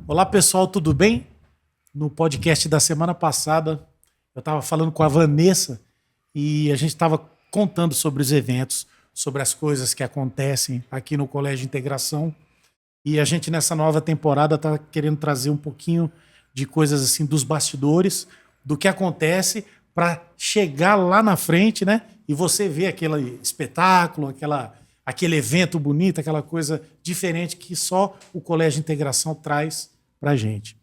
Olá pessoal, tudo bem? No podcast da semana passada, eu estava falando com a Vanessa e a gente estava contando sobre os eventos, sobre as coisas que acontecem aqui no Colégio Integração. E a gente, nessa nova temporada, está querendo trazer um pouquinho de coisas assim dos bastidores, do que acontece para chegar lá na frente, né? E você ver aquele espetáculo, aquele evento bonito, aquela coisa diferente que só o Colégio Integração traz para a gente.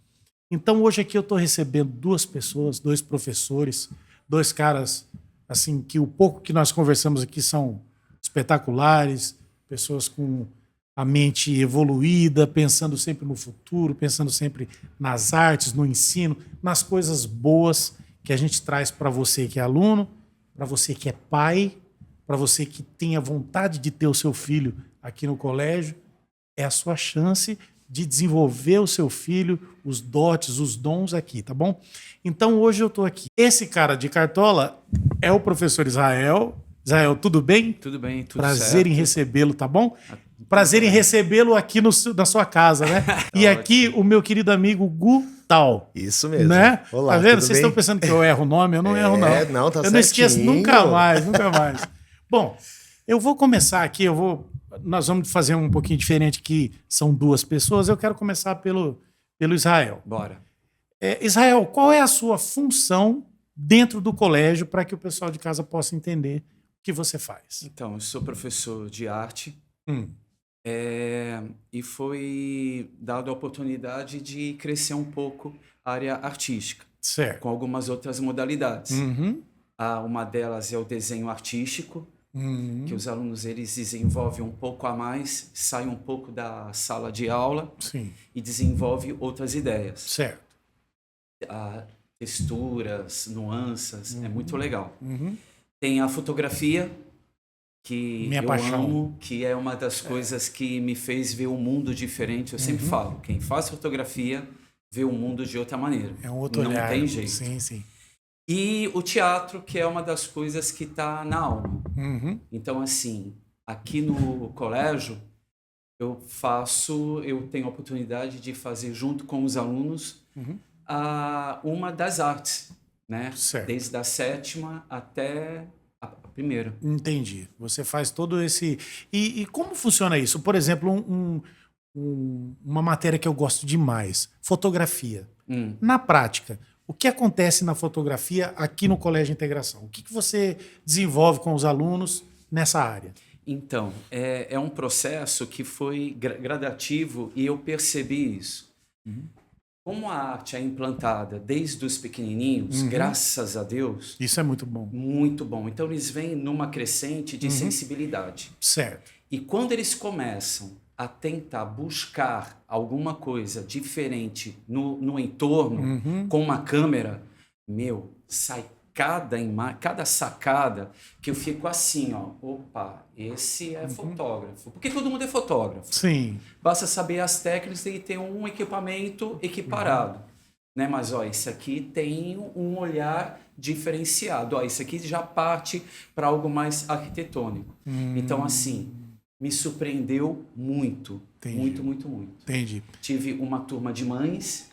Então, hoje aqui eu estou recebendo duas pessoas, dois professores, dois caras assim que o pouco que nós conversamos aqui são espetaculares, pessoas com a mente evoluída, pensando sempre no futuro, pensando sempre nas artes, no ensino, nas coisas boas que a gente traz para você que é aluno, para você que é pai, para você que tem a vontade de ter o seu filho aqui no colégio. É a sua chance de desenvolver o seu filho, os dotes, os dons aqui, tá bom? Então hoje eu estou aqui. Esse cara de cartola é o professor Israel. Israel, tudo bem? Tudo bem, tudo Prazer certo. em recebê-lo, tá bom? Prazer em recebê-lo aqui na sua casa, né? E aqui o meu querido amigo Gu Tal. Isso mesmo. Né? Olá, tá vendo? tudo Vocês bem? estão pensando que eu erro o nome? Eu não erro, não. Não, tá eu não esqueço certinho. nunca mais, nunca mais. Bom, eu vou começar aqui, nós vamos fazer um pouquinho diferente, que são duas pessoas. Eu quero começar pelo Israel. Bora. Israel, qual é a sua função dentro do colégio para que o pessoal de casa possa entender o que você faz? Então, eu sou professor de arte Hum, e foi dada a oportunidade de crescer um pouco a área artística, certo. com algumas outras modalidades. Uhum, Uma delas é o desenho artístico, que os alunos eles desenvolvem um pouco a mais, saem um pouco da sala de aula sim, e desenvolvem outras ideias. certo. Texturas, nuances, é muito legal. Uhum. Tem a fotografia, que Minha eu paixão. amo, que é uma das coisas que me fez ver um mundo diferente. Eu sempre falo, quem faz fotografia vê o mundo de outra maneira. É um outro Não olhar. tem jeito. Sim, sim. E o teatro, que é uma das coisas que está na alma. Uhum. Então, assim, aqui no colégio, eu tenho a oportunidade de fazer junto com os alunos uma das artes, né? Certo. Desde a 7ª até a primeira. Entendi. Você faz todo esse. E como funciona isso? Por exemplo, uma matéria que eu gosto demais: fotografia. Na prática, o que acontece na fotografia aqui no Colégio Integração? O que você desenvolve com os alunos nessa área? Então, é um processo que foi gradativo e eu percebi isso. Como a arte é implantada desde os pequenininhos, graças a Deus, Isso é muito bom. muito bom. Então, eles vêm numa crescente de sensibilidade. Certo. E quando eles começam a tentar buscar alguma coisa diferente no entorno, com uma câmera, sai cada sacada que eu fico assim, ó, opa, esse é fotógrafo. Porque todo mundo é fotógrafo. Sim. Basta saber as técnicas e ter um equipamento equiparado. Né? Mas, ó, esse aqui tem um olhar diferenciado. Ó, esse aqui já parte para algo mais arquitetônico. Então, assim, me surpreendeu muito. Entendi. Muito, muito, muito. Entendi. Tive uma turma de mães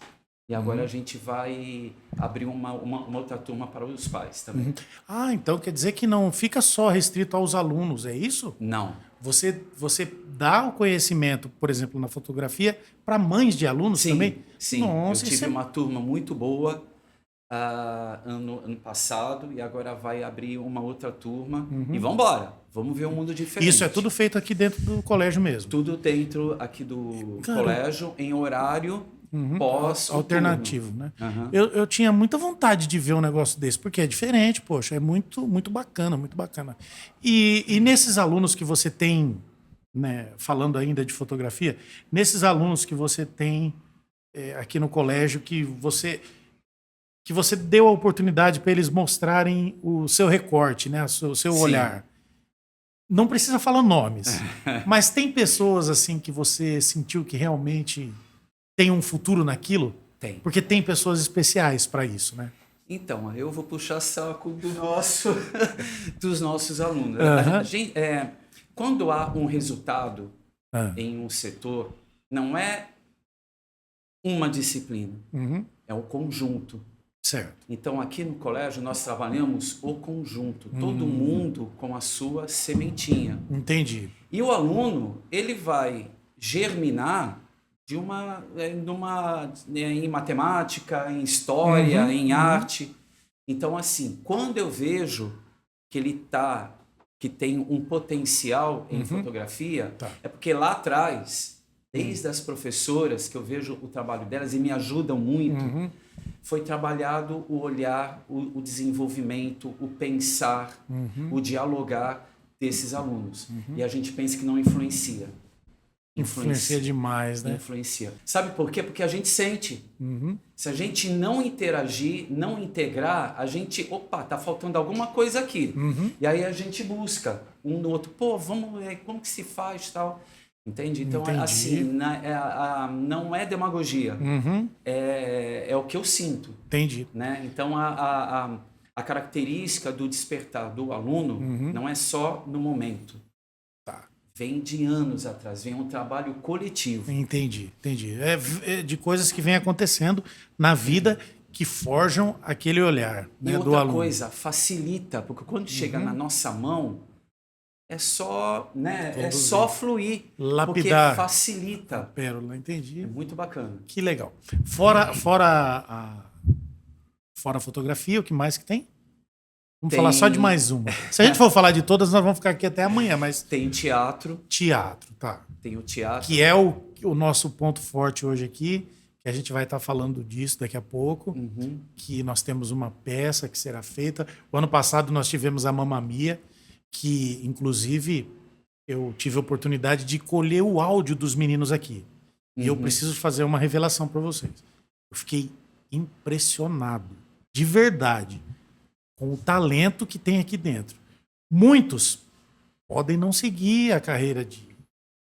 e agora a gente vai abrir uma outra turma para os pais também. Ah, então quer dizer que não fica só restrito aos alunos, é isso? Não. Você dá o conhecimento, por exemplo, na fotografia, para mães de alunos também? Sim, Nossa, eu tive isso uma turma muito boa ano passado e agora vai abrir uma outra turma e vamos embora, vamos ver um mundo diferente. Isso é tudo feito aqui dentro do colégio mesmo? Tudo dentro aqui do colégio em horário pós alternativo, né? Eu tinha muita vontade de ver um negócio desse, porque é diferente, poxa, é muito, muito bacana, muito bacana. E nesses alunos que você tem, né, falando ainda de fotografia, nesses alunos que você tem aqui no colégio, que você deu a oportunidade para eles mostrarem o seu recorte, né, o seu olhar. Não precisa falar nomes, mas tem pessoas assim que você sentiu que realmente tem um futuro naquilo? Tem. Porque tem pessoas especiais para isso, né? Então, eu vou puxar saco dos nossos alunos. Quando há um resultado em um setor, não é uma disciplina, Uhum. é o conjunto. Certo. Então, aqui no colégio, nós trabalhamos o conjunto, todo mundo com a sua sementinha. Entendi. E o aluno, ele vai germinar em matemática, em história, em arte. Então, assim, quando eu vejo que que tem um potencial em fotografia, é porque lá atrás, desde as professoras, que eu vejo o trabalho delas e me ajudam muito, foi trabalhado o olhar, o desenvolvimento, o pensar, o dialogar desses alunos. E a gente pensa que não influencia. Influencia demais, né? Influencia. Sabe por quê? Porque a gente sente. Se a gente não interagir, não integrar, a gente, tá faltando alguma coisa aqui. E aí a gente busca um no outro, vamos ver como que se faz, tal. Entende? Então, assim, não é demagogia. É o que eu sinto. Entendi. Né? Então, a característica do despertar do aluno não é só no momento. Vem de anos atrás, vem um trabalho coletivo. Entendi. É de coisas que vêm acontecendo na vida que forjam aquele olhar, né, e do aluno. outra coisa, facilita, porque quando chega na nossa mão, é só, né, fluir. Lapidar. Porque facilita. Pérola, entendi. É muito bacana. Que legal. Fora a fotografia, o que mais que tem? Vamos falar só de mais uma. Se a gente for falar de todas, nós vamos ficar aqui até amanhã, mas... Tem teatro. Teatro, tá. Tem o teatro. Que é o nosso ponto forte hoje aqui, que a gente vai estar falando disso daqui a pouco, que nós temos uma peça que será feita. O ano passado nós tivemos a Mamma Mia, que, inclusive, eu tive a oportunidade de colher o áudio dos meninos aqui. E eu preciso fazer uma revelação para vocês. Eu fiquei impressionado, de verdade, com o talento que tem aqui dentro. Muitos podem não seguir a carreira de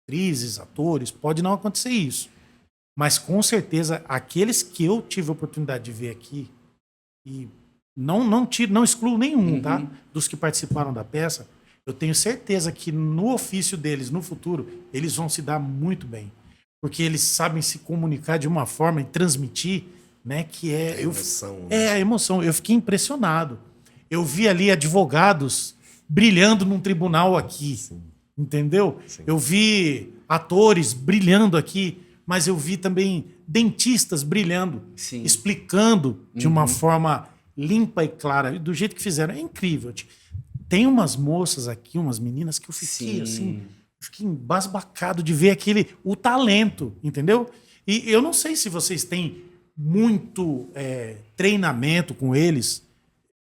atrizes, atores, pode não acontecer isso. Mas, com certeza, aqueles que eu tive a oportunidade de ver aqui, e não excluo nenhum, tá? Dos que participaram da peça, eu tenho certeza que no ofício deles, no futuro, eles vão se dar muito bem. Porque eles sabem se comunicar de uma forma e transmitir, né? Que é... A emoção. É a emoção. Eu fiquei impressionado. Eu vi ali advogados brilhando num tribunal aqui. Sim. Entendeu? Sim. Eu vi atores brilhando aqui, mas eu vi também dentistas brilhando, Sim. explicando de uma forma limpa e clara, do jeito que fizeram. É incrível. Tem umas moças aqui, umas meninas que eu fiquei assim, fiquei embasbacado de ver o talento, entendeu? E eu não sei se vocês têm muito treinamento com eles,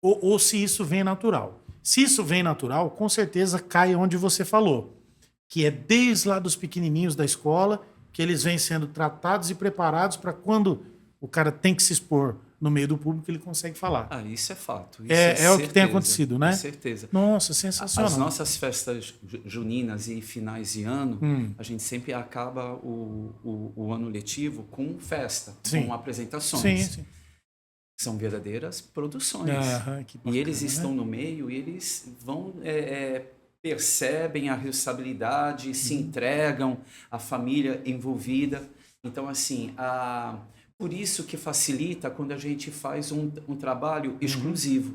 ou se isso vem natural. Se isso vem natural, com certeza cai onde você falou, que é desde lá dos pequenininhos da escola, que eles vêm sendo tratados e preparados para quando o cara tem que se expor no meio do público, ele consegue falar. Isso é fato. Isso é o que tem acontecido, né? Com certeza. Nossa, sensacional. As nossas festas juninas e finais de ano, a gente sempre acaba o ano letivo com festa, com apresentações. Sim. São verdadeiras produções. Que bacana, e eles estão no meio e eles vão... percebem a responsabilidade, se entregam, a família envolvida. Então, assim, por isso que facilita quando a gente faz um trabalho exclusivo,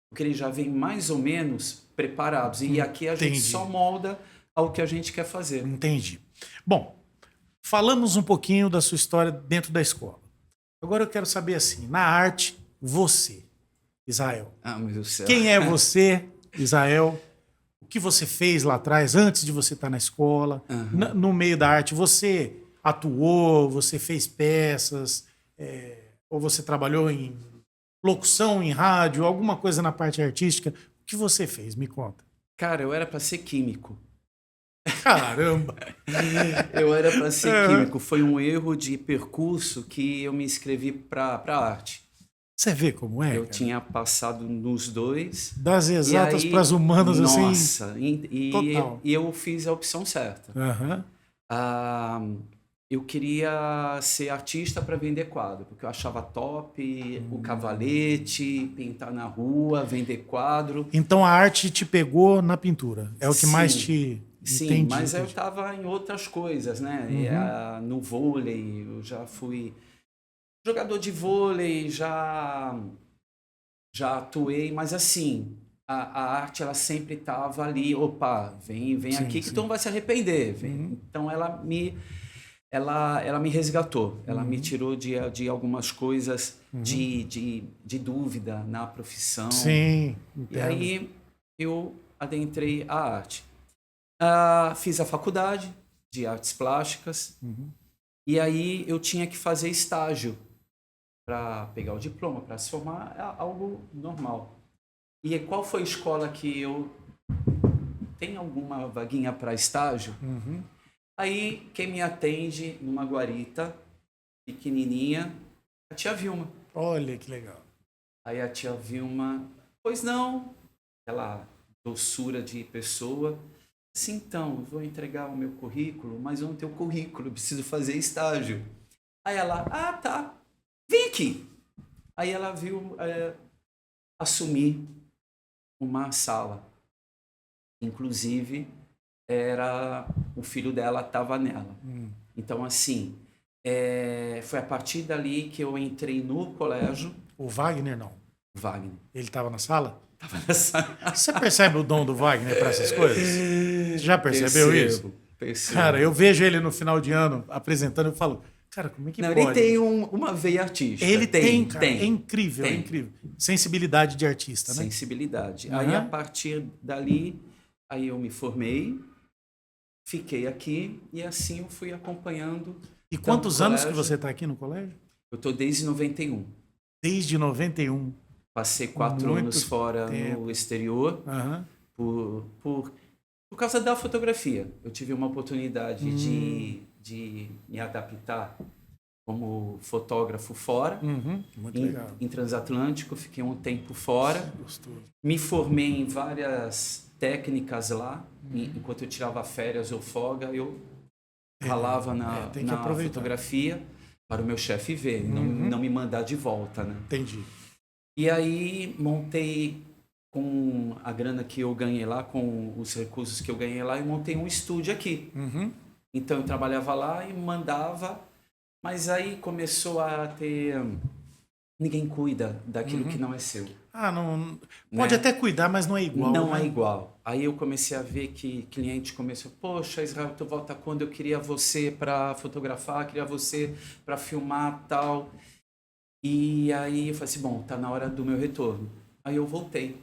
porque eles já vêm mais ou menos preparados. E aqui a gente só molda ao que a gente quer fazer. Entendi. Bom, falamos um pouquinho da sua história dentro da escola. Agora eu quero saber assim, na arte, você, Israel. Meu Deus do céu. Quem é você, Israel? O que você fez lá atrás, antes de você estar na escola? No meio da arte, você atuou, você fez peças, ou você trabalhou em locução, em rádio, alguma coisa na parte artística? O que você fez? Me conta. Cara, eu era para ser químico. Caramba! Eu era para ser químico. Foi um erro de percurso que eu me inscrevi para arte. Você vê como é? Eu tinha passado nos dois. Das exatas para as humanas, assim. Nossa, e eu fiz a opção certa. Eu queria ser artista para vender quadro, porque eu achava top o cavalete, pintar na rua, vender quadro. Então a arte te pegou na pintura? É o que mais te... Sim, mas eu estava em outras coisas, né? No vôlei, eu já fui Jogador de vôlei, já atuei, mas assim, a arte ela sempre estava ali, opa, vem Sim, aqui que sim. tu não vai se arrepender. Então ela me resgatou, ela me tirou de algumas coisas de dúvida na profissão. Sim, E entendo. aí eu adentrei a arte. Fiz a faculdade de artes plásticas e aí eu tinha que fazer estágio para pegar o diploma, para se formar, é algo normal. E qual foi a escola que eu tem alguma vaguinha para estágio? Aí quem me atende numa guarita pequenininha, a tia Vilma. Olha que legal. Aí a tia Vilma, pois não, aquela doçura de pessoa. Assim, então, eu vou entregar o meu currículo, mas eu não tenho currículo, eu preciso fazer estágio. Aí ela, tá, vem aqui. Aí ela viu assumir uma sala. Inclusive, era o filho dela estava nela. Então, assim, foi a partir dali que eu entrei no colégio. O Wagner não. Wagner. Ele estava na sala? Tava nessa... Você percebe o dom do Wagner para essas coisas? Você já percebeu isso? Percebo. Cara, eu vejo ele no final de ano apresentando e falo, cara, como é que Não, pode? ele tem uma veia artística. Ele tem, cara. Tem. É incrível, é incrível. Sensibilidade de artista, né? Sensibilidade. Aí, a partir dali, aí eu me formei, fiquei aqui e assim eu fui acompanhando. E quantos anos que você está aqui no colégio? Eu estou desde 91. Desde 91. Passei 4 anos fora no exterior por causa da fotografia. Eu tive uma oportunidade de me adaptar como fotógrafo fora. Muito legal. Em transatlântico, fiquei um tempo fora. Gostoso. Me formei em várias técnicas lá. Enquanto eu tirava férias ou folga, eu ralava na fotografia para o meu chefe ver, não me mandar de volta, né? Entendi. E aí montei com a grana que eu ganhei lá, com os recursos que eu ganhei lá, e montei um estúdio aqui. Então eu trabalhava lá e mandava, mas aí começou a ter... Ninguém cuida daquilo que não é seu. Não pode até cuidar, mas não é igual. Não né? é igual. Aí eu comecei a ver que cliente começou, poxa, Israel, tu volta quando? Eu queria você para fotografar, queria você para filmar, tal. E aí eu falei assim, bom, tá na hora do meu retorno. Aí eu voltei.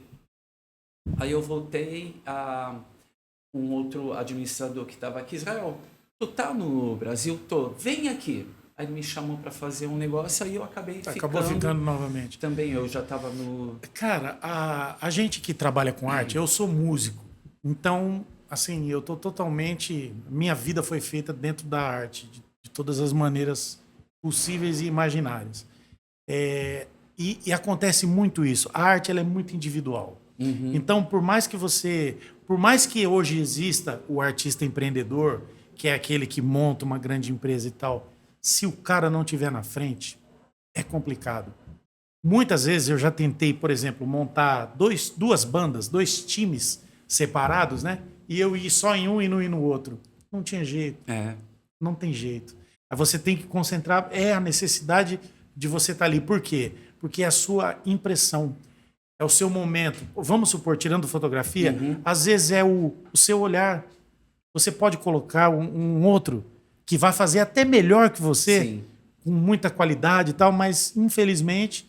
A um outro administrador que estava aqui, Israel, tu tá no Brasil? Tô. Vem aqui. Aí ele me chamou para fazer um negócio, aí eu Acabou ficando novamente. Também eu já estava no... Cara, a gente que trabalha com arte, eu sou músico. Então, assim, eu tô totalmente... Minha vida foi feita dentro da arte, de todas as maneiras possíveis e imaginárias. E acontece muito isso. A arte ela é muito individual. Então, por mais que hoje exista o artista empreendedor, que é aquele que monta uma grande empresa e tal, se o cara não tiver na frente, é complicado. Muitas vezes eu já tentei, por exemplo, montar duas bandas, 2 times separados, né? E eu ir só em um e não ir no outro. Não tinha jeito. Não tem jeito. Aí você tem que concentrar, a necessidade de você estar ali. Por quê? Porque é a sua impressão, é o seu momento. Vamos supor, tirando fotografia, às vezes é o seu olhar. Você pode colocar um outro que vai fazer até melhor que você, Sim. com muita qualidade e tal, mas infelizmente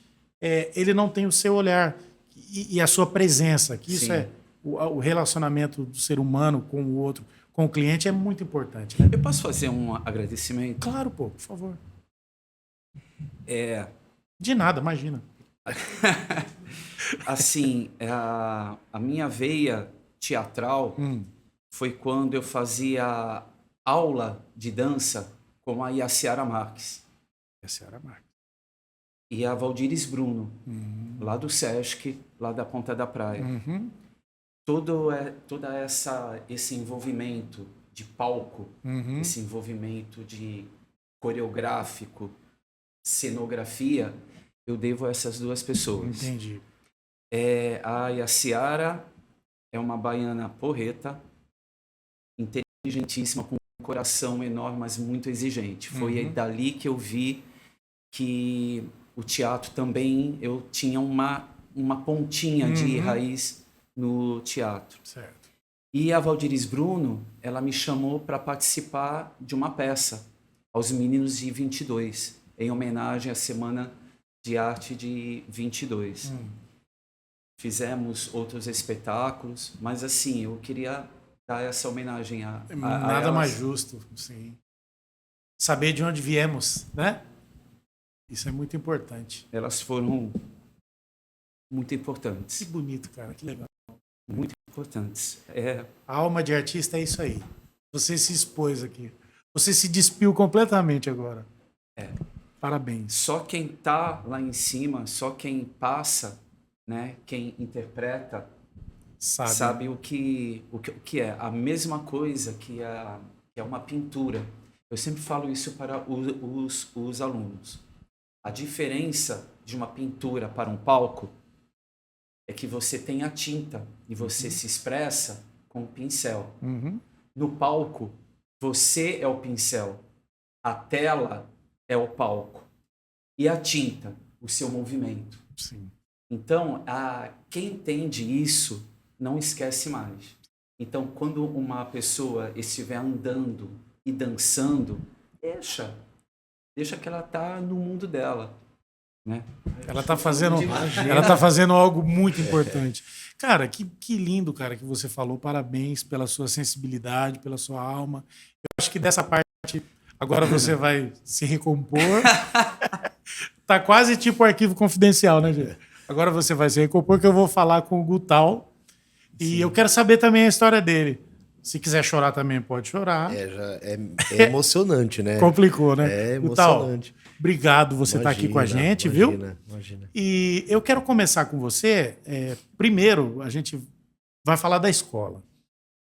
ele não tem o seu olhar e a sua presença. Que isso Sim. o relacionamento do ser humano com o outro, com o cliente é muito importante. Né? Eu posso fazer um agradecimento? Claro, pô, por favor. De nada, imagina. Assim, a minha veia teatral foi quando eu fazia aula de dança com a Yaciara Marques. Yaciara Marques. E a Valdiris Bruno, lá do Sesc, lá da Ponta da Praia. Toda esse envolvimento de palco, esse envolvimento de coreográfico, cenografia, eu devo a essas 2 pessoas. Entendi. A Yaciara é uma baiana porreta, inteligentíssima, com um coração enorme, mas muito exigente. Foi dali que eu vi que o teatro também, eu tinha uma pontinha de raiz no teatro. Certo. E a Valdiris Bruno, ela me chamou para participar de uma peça aos meninos de 22, em homenagem à Semana de Arte de 22. Fizemos outros espetáculos, mas assim, eu queria dar essa homenagem a Nada elas. mais justo, sim. Saber de onde viemos, né? Isso é muito importante. Elas foram muito Que importantes. bonito, cara, que legal. Muito importantes. A alma de artista é isso aí. Você se expôs aqui. Você se despiu completamente agora. Parabéns. Só quem está lá em cima, só quem passa, né, quem interpreta, sabe o que é. A mesma coisa que é uma pintura. Eu sempre falo isso para os alunos. A diferença de uma pintura para um palco é que você tem a tinta e você se expressa com o pincel. No palco, você é o pincel, a tela é o palco e a tinta, o seu movimento. Sim. Então, quem entende isso não esquece mais. Então, quando uma pessoa estiver andando e dançando, deixa que ela está no mundo dela, né? Ela tá fazendo algo muito importante. Cara, que lindo, cara, que você falou. Parabéns pela sua sensibilidade, pela sua alma. Eu acho que dessa parte agora você vai se recompor. Tá quase tipo arquivo confidencial, né, gente? Agora você vai se recompor, que eu vou falar com o Gutal. E eu quero saber também a história dele. Se quiser chorar também, pode chorar. É emocionante, né? Complicou, né? É Gutal, emocionante. obrigado você estar aqui com a gente, viu? Imagina. E eu quero começar com você. Primeiro, a gente vai falar da escola.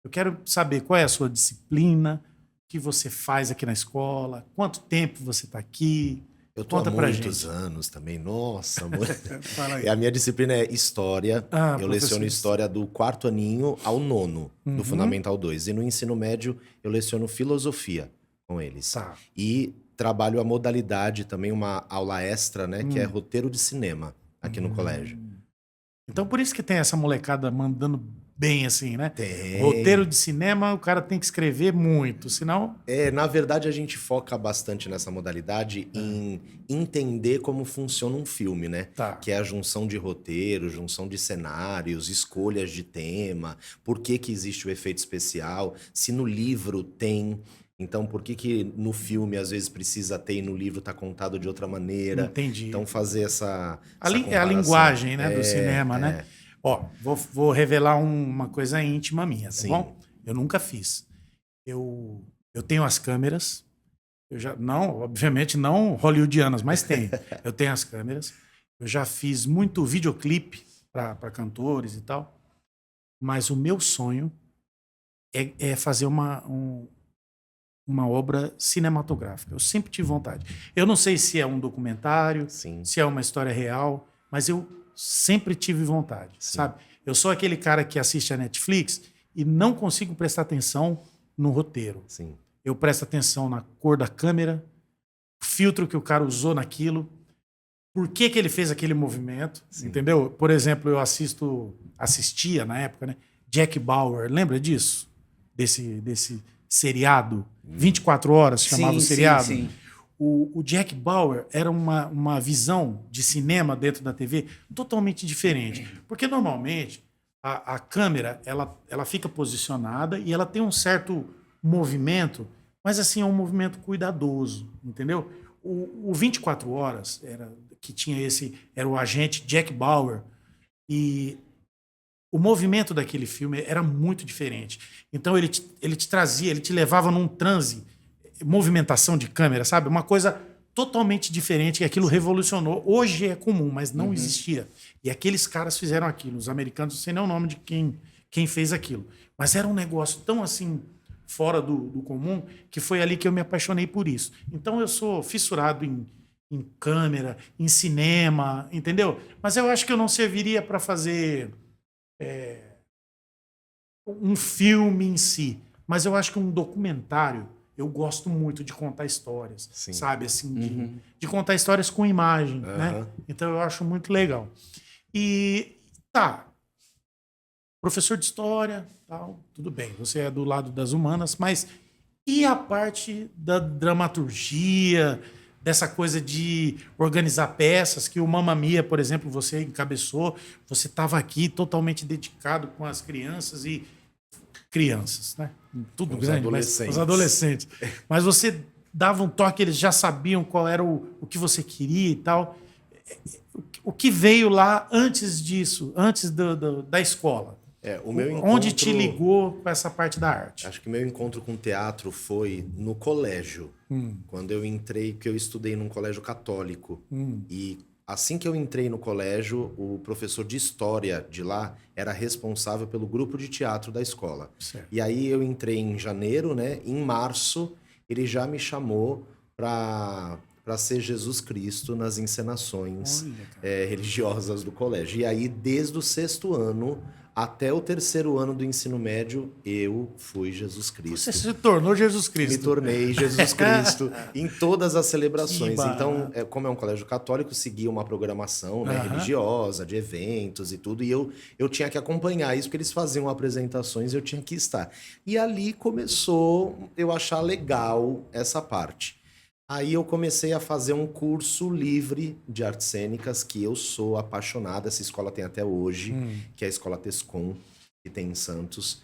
Eu quero saber qual é a sua disciplina, o que você faz aqui na escola, quanto tempo você está aqui. Eu tô Conta há pra muitos gente. anos também. Nossa, amor. Fala aí. E a minha disciplina é História. Eu professor. leciono História do 4º aninho ao 9º, do Fundamental 2. E no ensino médio, eu leciono Filosofia com eles. Tá. E trabalho a modalidade também, uma aula extra, né? Que é roteiro de cinema aqui no colégio. Então, por isso que tem essa molecada mandando bem assim, né? Tem. Roteiro de cinema, o cara tem que escrever muito, senão... Na verdade, a gente foca bastante nessa modalidade em entender como funciona um filme, né? Tá. Que é a junção de roteiro, junção de cenários, escolhas de tema, por que existe o efeito especial, se no livro tem... Então, por que no filme às vezes precisa ter e no livro tá contado de outra maneira? Entendi. Então, fazer essa É a comparação. linguagem, né, do cinema, né? Ó, vou revelar uma coisa íntima minha, tá Sim. bom? Eu nunca fiz. Eu tenho as câmeras. Eu já não, obviamente não hollywoodianas, mas tenho. Eu tenho as câmeras. Eu já fiz muito videoclipe para cantores e tal. Mas o meu sonho é fazer uma obra cinematográfica. Eu sempre tive vontade. Eu não sei se é um documentário, Sim. se é uma história real, mas eu sempre tive vontade, sabe? Eu sou aquele cara que assiste a Netflix e não consigo prestar atenção no roteiro. Sim. Eu presto atenção na cor da câmera, o filtro que o cara usou naquilo, por que ele fez aquele movimento, entendeu? Por exemplo, eu assistia na época, né? Jack Bauer, lembra disso? Desse seriado, 24 horas, chamava o seriado. Sim. O Jack Bauer era uma visão de cinema dentro da TV totalmente diferente. Porque, normalmente, a câmera ela fica posicionada e ela tem um certo movimento, mas, assim, é um movimento cuidadoso, entendeu? O 24 Horas, era o agente Jack Bauer, e o movimento daquele filme era muito diferente. Então, ele te trazia, ele te levava num transe, movimentação de câmera, sabe? Uma coisa totalmente diferente, que aquilo revolucionou. Hoje é comum, mas não existia. E aqueles caras fizeram aquilo. Os americanos, não sei nem o nome de quem fez aquilo. Mas era um negócio tão assim, fora do comum, que foi ali que eu me apaixonei por isso. Então eu sou fissurado em câmera, em cinema, entendeu? Mas eu acho que eu não serviria para fazer um filme em si. Mas eu acho que um documentário eu gosto muito de contar histórias, Sim. sabe? Assim, de contar histórias com imagem, né? Então eu acho muito legal. E tá, professor de história, tal, tudo bem, você é do lado das humanas, mas e a parte da dramaturgia, dessa coisa de organizar peças, que o Mamma Mia, por exemplo, você encabeçou, você estava aqui totalmente dedicado com as crianças e crianças, né? Tudo Os grande, mas os adolescentes. Mas você dava um toque, eles já sabiam qual era o que você queria e tal. O que veio lá antes disso, antes da escola? O meu Onde te ligou com essa parte da arte? Acho que meu encontro com teatro foi no colégio. Quando eu entrei, porque eu estudei num colégio católico. E assim que eu entrei no colégio, o professor de história de lá era responsável pelo grupo de teatro da escola. Certo. E aí eu entrei em janeiro, né? Em março, ele já me chamou para ser Jesus Cristo nas encenações religiosas do colégio. E aí, desde o 6º ano até o 3º ano do ensino médio, eu fui Jesus Cristo. Você se tornou Jesus Cristo. Me tornei Jesus Cristo em todas as celebrações. Que Então, como é um colégio católico, seguia uma programação, né, religiosa, de eventos e tudo. E eu tinha que acompanhar isso, porque eles faziam apresentações e eu tinha que estar. E ali começou eu achar legal essa parte. Aí eu comecei a fazer um curso livre de artes cênicas, que eu sou apaixonado. Essa escola tem até hoje, que é a Escola Tescom, que tem em Santos.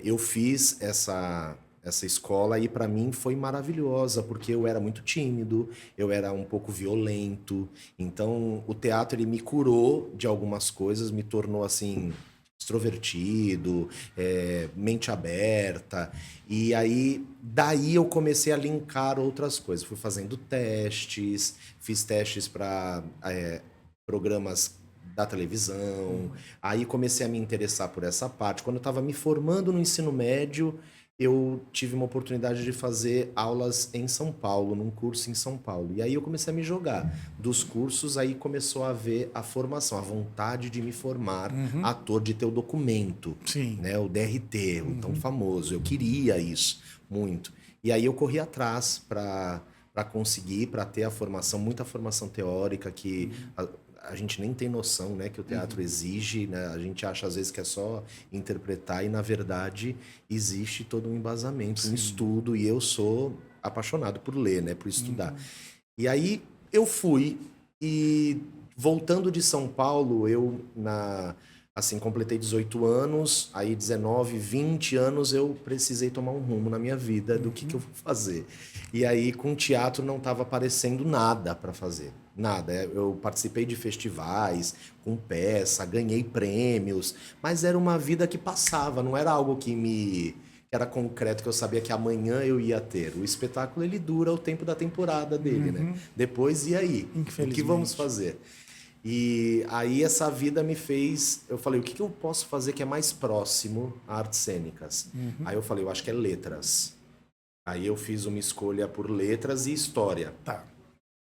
Eu fiz essa escola e para mim foi maravilhosa, porque eu era muito tímido, eu era um pouco violento. Então o teatro ele me curou de algumas coisas, me tornou assim extrovertido, mente aberta. E aí, daí eu comecei a linkar outras coisas. Fui fazendo testes, fiz testes para programas da televisão. Aí comecei a me interessar por essa parte. Quando eu estava me formando no ensino médio, eu tive uma oportunidade de fazer aulas em São Paulo, num curso em São Paulo. E aí eu comecei a me jogar. Dos cursos, aí começou a haver a formação, a vontade de me formar ator, de ter o documento, né, o DRT, o tão famoso. Eu queria isso muito. E aí eu corri atrás para conseguir, para ter a formação, muita formação teórica que... A gente nem tem noção, né, que o teatro exige, né? A gente acha às vezes que é só interpretar e na verdade existe todo um embasamento, um estudo, e eu sou apaixonado por ler, né, por estudar. E aí eu fui e voltando de São Paulo, eu assim, completei 18 anos, aí 19, 20 anos eu precisei tomar um rumo na minha vida do que eu vou fazer. E aí com teatro não estava aparecendo nada para fazer. Nada. Eu participei de festivais, com peça, ganhei prêmios, mas era uma vida que passava, não era algo que era concreto, que eu sabia que amanhã eu ia ter. O espetáculo, ele dura o tempo da temporada dele, né? Depois, e aí? O que vamos fazer? E aí essa vida me fez... Eu falei, o que eu posso fazer que é mais próximo a artes cênicas? Aí eu falei, eu acho que é letras. Aí eu fiz uma escolha por letras e história. Tá.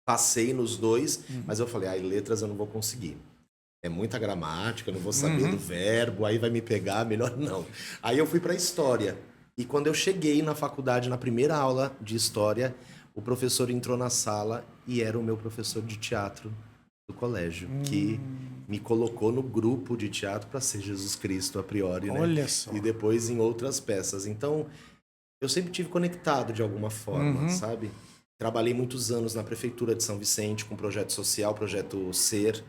Passei nos dois, mas eu falei, letras eu não vou conseguir. É muita gramática, eu não vou saber do verbo, aí vai me pegar, melhor não. Aí eu fui para história. E quando eu cheguei na faculdade, na primeira aula de história, o professor entrou na sala e era o meu professor de teatro do colégio, que me colocou no grupo de teatro para ser Jesus Cristo, a priori, né? Olha só. E depois em outras peças. Então, eu sempre tive conectado de alguma forma, sabe? Trabalhei muitos anos na Prefeitura de São Vicente com projeto social, projeto Ser,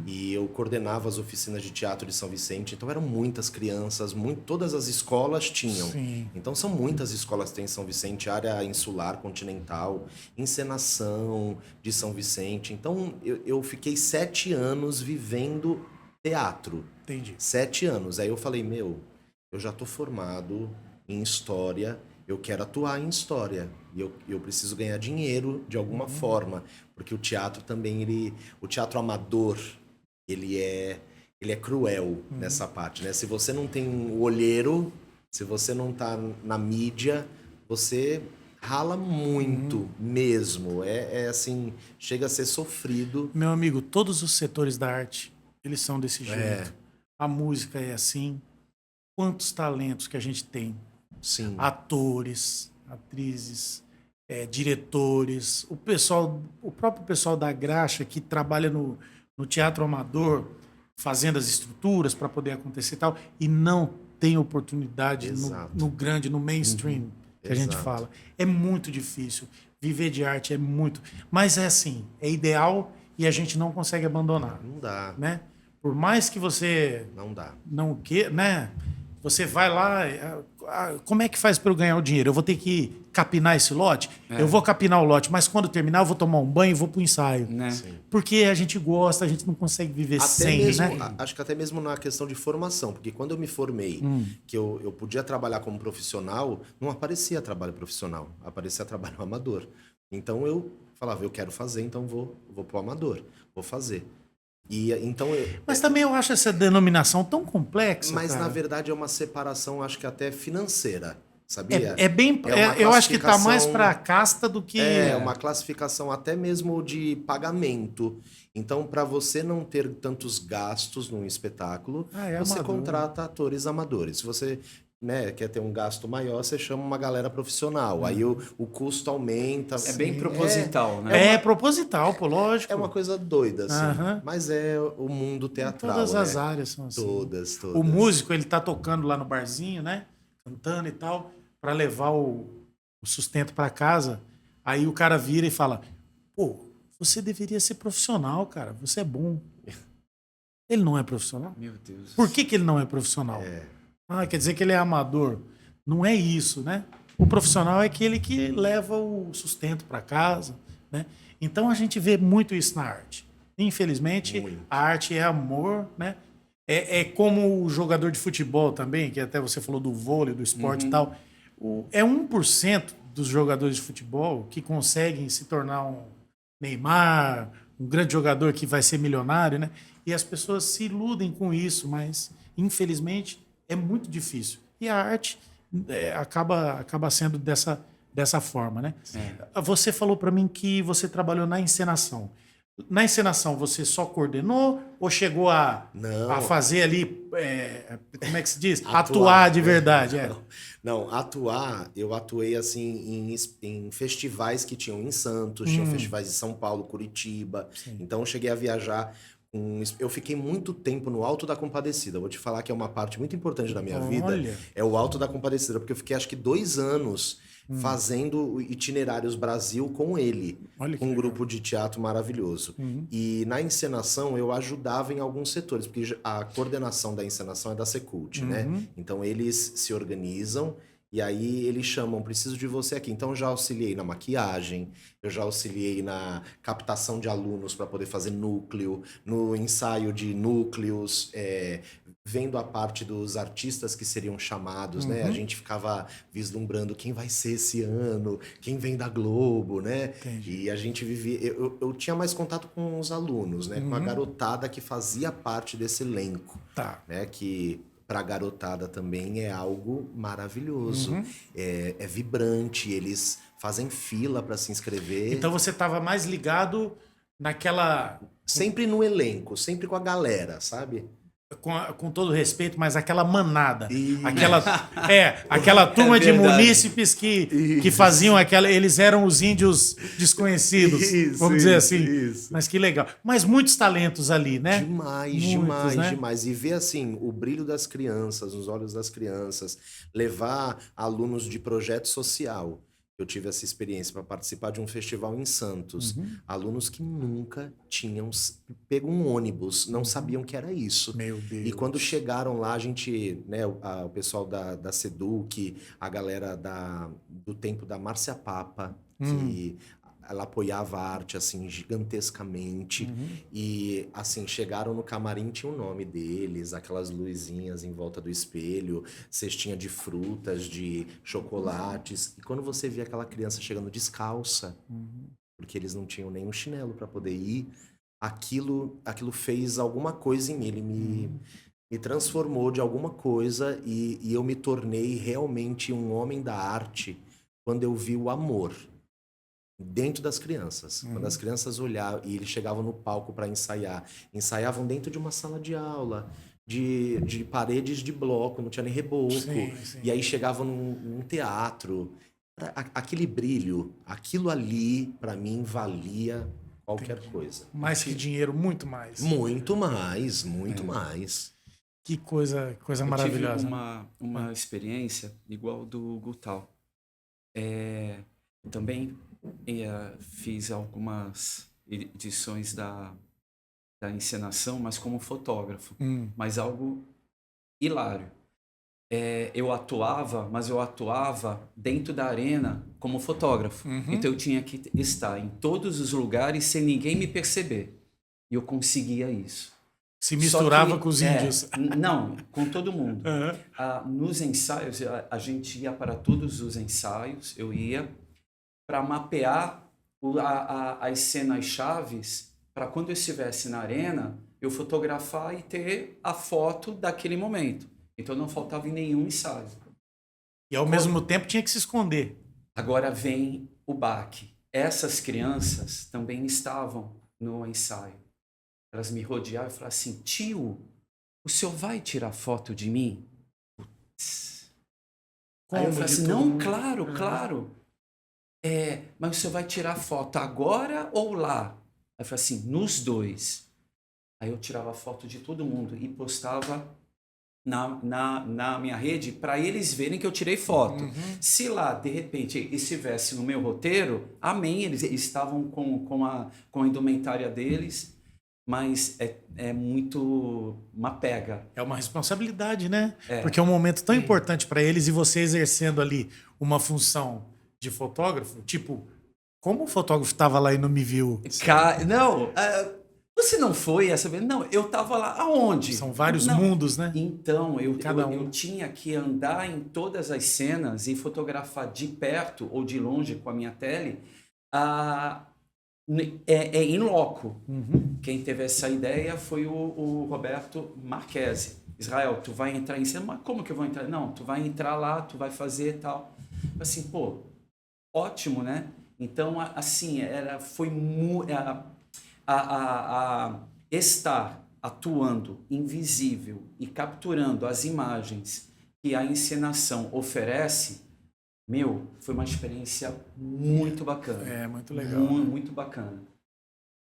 e eu coordenava as oficinas de teatro de São Vicente. Então eram muitas crianças, todas as escolas tinham. Sim. Então são muitas escolas que tem em São Vicente, área insular, continental, encenação de São Vicente. Então eu fiquei 7 anos vivendo teatro. Entendi. 7 anos. Aí eu falei, eu já tô formado em história, eu quero atuar em história e eu preciso ganhar dinheiro de alguma forma, porque o teatro também, o teatro amador, ele é cruel nessa parte, né? Se você não tem um olheiro, se você não tá na mídia, você rala muito mesmo. É assim, chega a ser sofrido. Meu amigo, todos os setores da arte, eles são desse jeito. A música é assim. Quantos talentos que a gente tem? Sim. Atores, atrizes, diretores, o próprio pessoal da Graxa que trabalha no teatro amador, fazendo as estruturas para poder acontecer e tal, e não tem oportunidade Exato. no grande, no mainstream, que a gente Exato. fala. É muito difícil. Viver de arte é muito. Mas é assim, é ideal e a gente não consegue abandonar. Não dá, Né? Por mais que você não dá. não queira, né? Você vai lá, como é que faz para eu ganhar o dinheiro? Eu vou ter que capinar esse lote? Eu vou capinar o lote, mas quando terminar eu vou tomar um banho e vou pro ensaio. Né? Porque a gente gosta, a gente não consegue viver Até sem, mesmo, né? acho que até mesmo na questão de formação, porque quando eu me formei, que eu podia trabalhar como profissional, não aparecia trabalho profissional, aparecia trabalho amador. Então eu falava, eu quero fazer, então vou pro amador, vou fazer. E então Mas também eu acho essa denominação tão complexa, mas cara. na verdade é uma separação, acho que até financeira, sabia? É bem. uma Eu acho que tá mais classificação- para a casta do que. É uma classificação até mesmo de pagamento. Então, para você não ter tantos gastos num espetáculo, você amador. contrata atores amadores. Se você quer ter um gasto maior, você chama uma galera profissional. Aí o custo aumenta. É bem proposital, né? É proposital, pô, lógico. É uma coisa doida, assim. Aham. Mas é o mundo teatral, Todas as né? áreas são assim. Todas. O músico, ele tá tocando lá no barzinho, né? Cantando e tal, para levar o sustento para casa. Aí o cara vira e fala: pô, você deveria ser profissional, cara. Você é bom. Ele não é profissional? Meu Deus. Por que ele não é profissional? Quer dizer que ele é amador. Não é isso, né? O profissional é aquele que leva o sustento para casa, né? Então a gente vê muito isso na arte. Infelizmente, Muito. a arte é amor, né? É como o jogador de futebol também, que até você falou do vôlei, do esporte e tal. É 1% dos jogadores de futebol que conseguem se tornar um Neymar, um grande jogador que vai ser milionário, né? E as pessoas se iludem com isso, mas infelizmente é muito difícil. E a arte acaba sendo dessa forma, né? Você falou para mim que você trabalhou na encenação. Na encenação, você só coordenou ou chegou a fazer ali, como é que se diz? Atuar de verdade. Não, atuar, eu atuei assim em festivais que tinham em Santos, tinham festivais em São Paulo, Curitiba. Então eu cheguei a viajar. Eu fiquei muito tempo no Alto da Compadecida. Vou te falar que é uma parte muito importante da minha vida. É o Alto da Compadecida, porque eu fiquei acho que 2 anos fazendo itinerários Brasil com ele, com um grupo de teatro maravilhoso. E na encenação eu ajudava em alguns setores, porque a coordenação da encenação é da Secult, né? Então eles se organizam e aí eles chamam, preciso de você aqui. Então eu já auxiliei na maquiagem, eu já auxiliei na captação de alunos para poder fazer núcleo, no ensaio de núcleos, vendo a parte dos artistas que seriam chamados, né? A gente ficava vislumbrando quem vai ser esse ano, quem vem da Globo, né? Entendi. E a gente vivia... Eu tinha mais contato com os alunos, né? Com a garotada que fazia parte desse elenco. Tá. Né? Que para a garotada também é algo maravilhoso. É vibrante, eles fazem fila para se inscrever. Então você estava mais ligado naquela... Sempre no elenco, sempre com a galera, sabe? Com todo respeito, mas aquela manada. Isso. Aquela turma de verdade. munícipes que faziam aquela... Eles eram os índios desconhecidos, vamos dizer assim. Isso. Mas que legal. Mas muitos talentos ali, né? Demais, né? demais. E ver, assim, o brilho das crianças, nos olhos das crianças, levar alunos de projeto social. Eu tive essa experiência para participar de um festival em Santos. Alunos que nunca tinham pego um ônibus, não sabiam que era isso. Meu Deus. E quando chegaram lá, a gente, né, o pessoal da Seduc, a galera do tempo da Márcia Papa, que ela apoiava a arte, assim, gigantescamente. E, assim, chegaram no camarim, tinha o nome deles, aquelas luzinhas em volta do espelho, cestinha de frutas, de chocolates. E quando você via aquela criança chegando descalça, porque eles não tinham nenhum chinelo para poder ir, aquilo fez alguma coisa em mim. Ele me transformou de alguma coisa e eu me tornei realmente um homem da arte quando eu vi o amor dentro das crianças. Quando as crianças olhavam e eles chegavam no palco para ensaiar, ensaiavam dentro de uma sala de aula, de paredes de bloco, não tinha nem reboco. Sim. E aí chegavam num teatro. aquele brilho, aquilo ali, para mim, valia qualquer coisa. Mais que dinheiro, muito mais. Muito mais, muito mais. Que coisa Eu maravilhosa. tive uma experiência igual do Gutal. Eu também fiz algumas edições da encenação, mas como fotógrafo. Mas algo hilário. Eu atuava, mas eu atuava dentro da arena como fotógrafo. Então eu tinha que estar em todos os lugares sem ninguém me perceber. E eu conseguia isso. Se misturava Só que, com os índios. Não, com todo mundo. Nos ensaios, a gente ia para todos os ensaios, eu ia para mapear as cenas chaves para quando eu estivesse na arena, eu fotografar e ter a foto daquele momento. Então não faltava em nenhum ensaio. E ao mesmo tempo tinha que se esconder. Agora vem o baque. Essas crianças também estavam no ensaio. Elas me rodeavam e falaram assim: tio, o senhor vai tirar foto de mim? Putz. Aí eu falei assim: não, claro. Mas o senhor vai tirar foto agora ou lá? Aí eu falei assim: nos dois. Aí eu tirava foto de todo mundo e postava na minha rede para eles verem que eu tirei foto. Se lá, de repente, estivesse no meu roteiro, amém, eles estavam com a indumentária deles, mas é muito uma pega. É uma responsabilidade, né? Porque é um momento tão importante para eles e você exercendo ali uma função de fotógrafo, tipo, como o fotógrafo estava lá e não me viu? Você não foi essa vez? Não, eu estava lá. Aonde? São vários mundos, né? Então, eu tinha que andar em todas as cenas e fotografar de perto ou de longe com a minha tele em loco. Quem teve essa ideia foi o Roberto Marquesi. Israel, tu vai entrar em cena? Mas como que eu vou entrar? Não, tu vai entrar lá, tu vai fazer tal. Assim, pô, ótimo, né? Então, assim, foi muito... estar atuando invisível e capturando as imagens que a encenação oferece, foi uma experiência muito bacana. Muito legal. Muito bacana.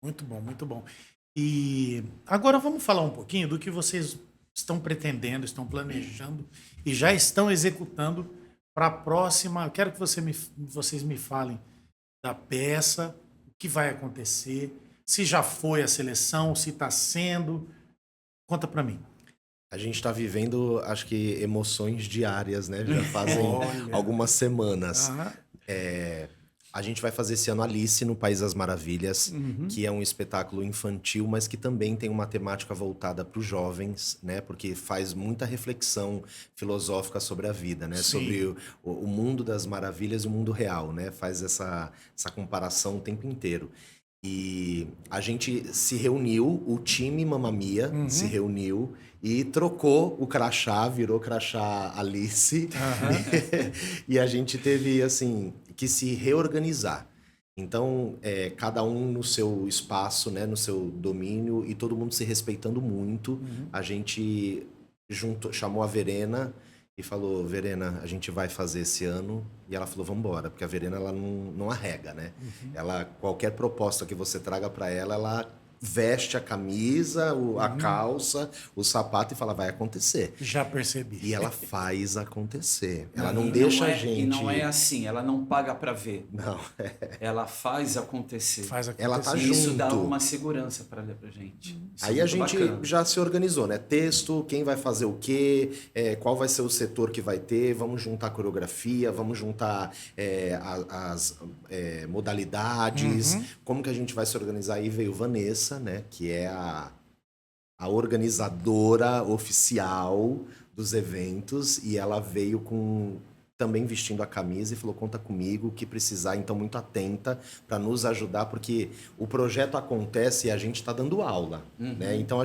Muito bom, muito bom. E agora vamos falar um pouquinho do que vocês estão pretendendo, estão planejando e já estão executando para a próxima. Eu quero que vocês me falem da peça, o que vai acontecer, se já foi a seleção, se está sendo. Conta para mim. A gente está vivendo, acho que, emoções diárias, né? Já fazem algumas semanas. A gente vai fazer esse ano Alice no País das Maravilhas, que é um espetáculo infantil, mas que também tem uma temática voltada para os jovens, né? Porque faz muita reflexão filosófica sobre a vida, né? Sim. Sobre o mundo das maravilhas e o mundo real, né? Faz essa comparação o tempo inteiro. E a gente se reuniu, o time Mamma Mia se reuniu e trocou o crachá, virou crachá Alice. E a gente teve, assim, que se reorganizar. Então, cada um no seu espaço, né, no seu domínio, e todo mundo se respeitando muito. A gente chamou a Verena e falou: Verena, a gente vai fazer esse ano. E ela falou: vamos embora, porque a Verena ela não arrega, né? Qualquer proposta que você traga para ela veste a camisa, a calça, o sapato e fala: vai acontecer. Já percebi. E ela faz acontecer. Ela não deixa a gente... E não é assim, ela não paga para ver. Não. Ela faz acontecer. Ela tá Isso junto. dá uma segurança para gente. Aí a gente já se organizou, né? Texto, quem vai fazer o quê, qual vai ser o setor que vai ter, vamos juntar a coreografia, vamos juntar as modalidades, como que a gente vai se organizar. Aí veio Vanessa, né? Que é a organizadora oficial dos eventos, e ela veio também vestindo a camisa e falou: conta comigo, o que precisar, então muito atenta para nos ajudar, porque o projeto acontece e a gente está dando aula, né? Então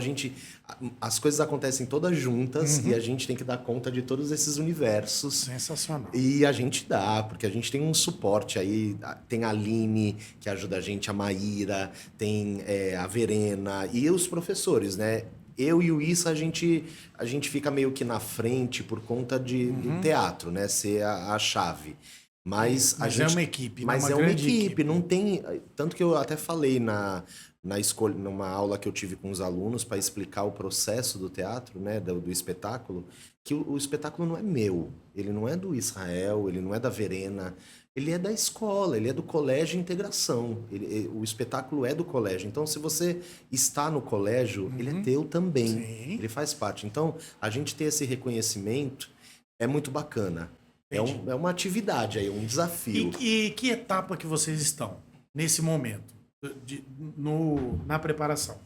as coisas acontecem todas juntas e a gente tem que dar conta de todos esses universos. Sensacional. E a gente dá, porque a gente tem um suporte aí, tem a Aline, que ajuda a gente, a Maíra, tem a Verena e os professores, né? Eu e o Issa, a gente fica meio que na frente por conta do teatro, né? Ser a chave. Mas Mas é uma equipe, né? Mas Uma é uma grande equipe, não tem. Tanto que eu até falei na escolha, numa aula que eu tive com os alunos para explicar o processo do teatro, né, do espetáculo, que o espetáculo não é meu, ele não é do Israel, ele não é da Verena, ele é da escola, ele é do Colégio Integração. O espetáculo é do colégio. Então, se você está no colégio, ele é teu também. Sim. Ele faz parte. Então, a gente ter esse reconhecimento é muito bacana. Entendi. É uma atividade aí, um desafio. E que etapa que vocês estão nesse momento na preparação?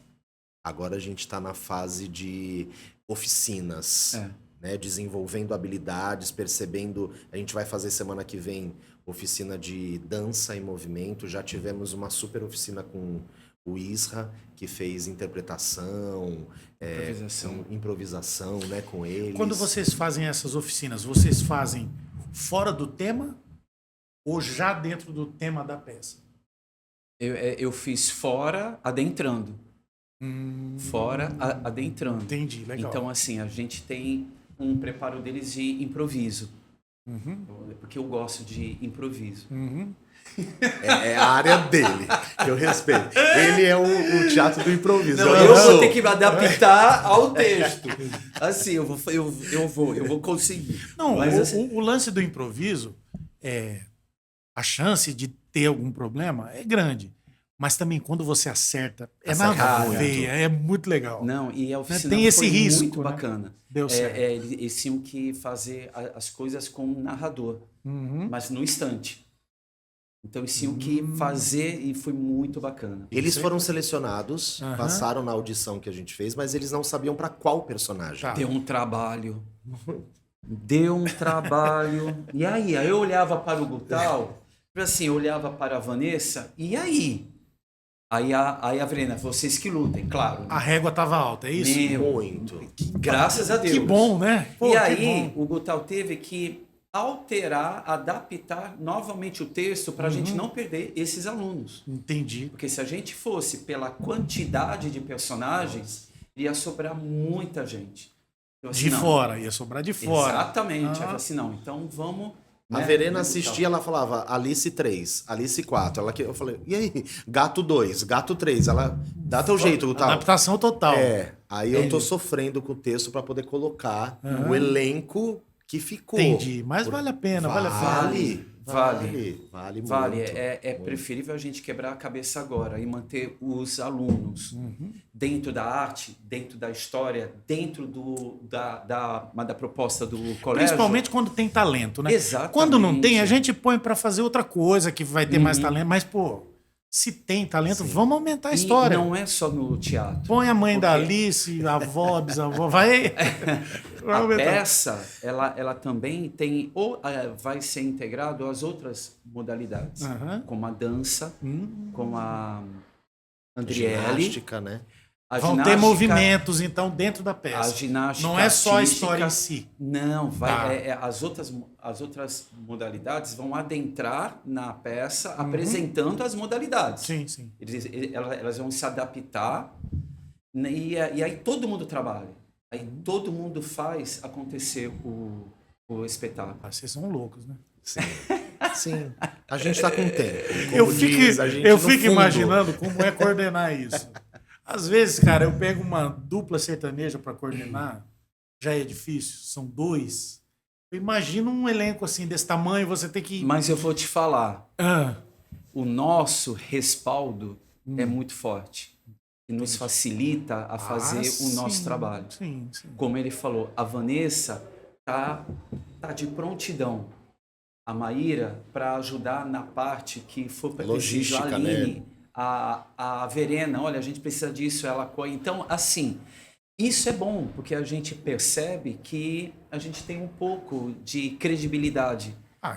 Agora a gente está na fase de oficinas, né? Desenvolvendo habilidades, percebendo. A gente vai fazer semana que vem oficina de dança e movimento. Já tivemos uma super oficina com o Isra, que fez interpretação, improvisação, né, com eles. Quando vocês fazem essas oficinas, vocês fazem fora do tema ou já dentro do tema da peça? Eu fiz fora, adentrando. Fora, adentrando. Entendi, legal. Então, assim, a gente tem um preparo deles de improviso. Porque eu gosto de improviso. É a área dele, que eu respeito. Ele é o teatro do improviso. Não, eu vou ter que me adaptar ao texto. Assim, eu vou conseguir. Não, mas, assim, o lance do improviso, a chance de ter algum problema é grande. Mas também quando você acerta, na Acerta veia, é muito legal. Não, e a oficina Tem esse foi risco, muito né? bacana. Deu certo. Eles tinham que fazer as coisas com o narrador, mas no instante. Então eles tinham que fazer e foi muito bacana. Eles foram selecionados, passaram na audição que a gente fez, mas eles não sabiam para qual personagem. Tá. Deu um trabalho. Deu um trabalho. E aí eu olhava para o Gutal, assim, eu olhava para a Vanessa, e aí? Aí a Verena, vocês que lutem, claro. A régua estava alta, é isso? Muito. Graças a Deus. Que bom, né? Pô, E que aí bom. o Gutal teve que alterar, adaptar novamente o texto para a gente não perder esses alunos. Entendi. Porque se a gente fosse pela quantidade de personagens, ia sobrar muita gente. Eu, assim, De não. fora, ia sobrar de fora. Exatamente. Eu Ah. falei assim, não, então vamos... A Verena assistia, ela falava Alice 3, Alice 4. Eu falei, e aí? Gato 2, Gato 3. Ela dá teu jeito, tal. Adaptação total. Aí eu tô sofrendo com o texto para poder colocar o elenco que ficou. Entendi. Mas vale a pena, vale a pena. Vale muito. É preferível a gente quebrar a cabeça agora e manter os alunos dentro da arte, dentro da história, dentro da proposta do colégio. Principalmente quando tem talento, né? Exatamente. Quando não tem, a gente põe pra fazer outra coisa que vai ter mais talento. Mas, pô, se tem talento, vamos aumentar a história. E não é só no teatro. Põe a mãe da Porque- Alice, a avó, bisavó, vai. Vai A aumentar. peça, ela também tem, ou vai ser integrado às outras modalidades, como a dança, como a Andriele. Ginástica, né? A Vão ter ginástica, movimentos, então, dentro da peça. A ginástica Não é só a artística. história em si. Não, Tá. as outras modalidades vão adentrar na peça apresentando as modalidades. Sim, sim. Elas vão se adaptar, né, e aí todo mundo trabalha. Aí todo mundo faz acontecer o espetáculo. Ah, vocês são loucos, né? Sim. A gente tá com tempo. Como Eu diz a gente eu no fico fundo. imaginando como é coordenar isso. Às vezes, cara, eu pego uma dupla sertaneja para coordenar, já é difícil, são 2. Eu imagino um elenco assim desse tamanho, você tem que. Mas eu vou te falar, Ah, o nosso respaldo é muito forte. E nos facilita a fazer o nosso sim, trabalho. Sim, sim. Como ele falou, a Vanessa tá de prontidão. A Maíra para ajudar na parte que for preciso. Logística, A Aline, né? a Verena, olha, a gente precisa disso, ela... Então, assim, isso é bom, porque a gente percebe que a gente tem um pouco de credibilidade